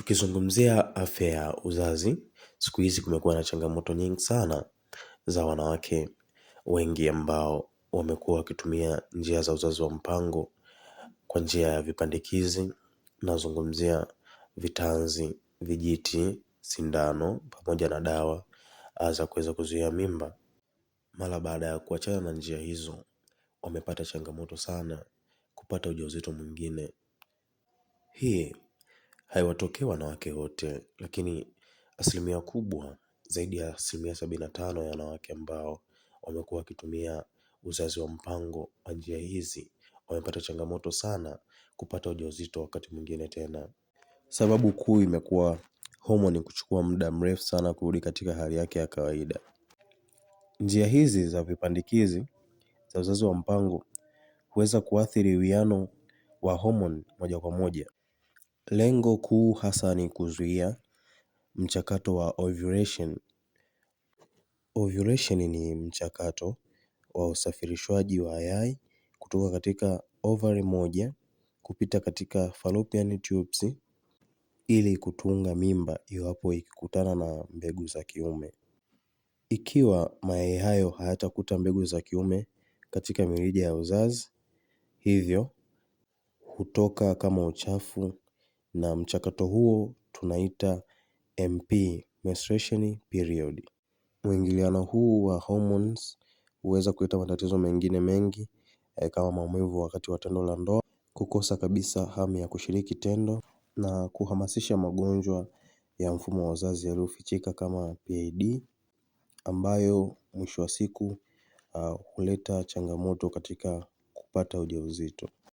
Tukizungumzia afya ya uzazi, siku hizi kumekuwa na changamoto nyingi sana za wanawake wengi ambao wamekuwa wakitumia njia za uzazi wa mpango kwa njia ya vipandikizi. Nazungumzia vitanzi, vijiti, sindano, pamoja na dawa za kuweza kuzuia mimba. Mara baada ya kuachana na njia hizo, wamepata changamoto sana kupata ujauzito mwingine. Hii haiwatokei wanawake wote, lakini asilimia kubwa, zaidi ya asilimia 75 ya wanawake ambao wamekuwa wakitumia uzazi wa mpango wa njia hizi wamepata changamoto sana kupata ujauzito wakati mwingine tena. Sababu kuu imekuwa homoni kuchukua muda mrefu sana kurudi katika hali yake ya kawaida. Njia hizi za vipandikizi za uzazi wa mpango huweza kuathiri uwiano wa homoni moja kwa moja. Lengo kuu hasa ni kuzuia mchakato wa ovulation. Ovulation ni mchakato wa usafirishwaji wa yai kutoka katika ovary moja kupita katika fallopian tubes ili kutunga mimba iwapo ikikutana na mbegu za kiume. Ikiwa mayai hayo hayatakuta mbegu za kiume katika mirija ya uzazi, hivyo hutoka kama uchafu na mchakato huo tunaita MP, menstruation period. Mwingiliano huu wa hormones huweza kuleta matatizo mengine mengi kama maumivu wakati wa tendo la ndoa, kukosa kabisa hamu ya kushiriki tendo na kuhamasisha magonjwa ya mfumo wa uzazi yaliyofichika kama PID, ambayo mwisho wa siku huleta changamoto katika kupata ujauzito.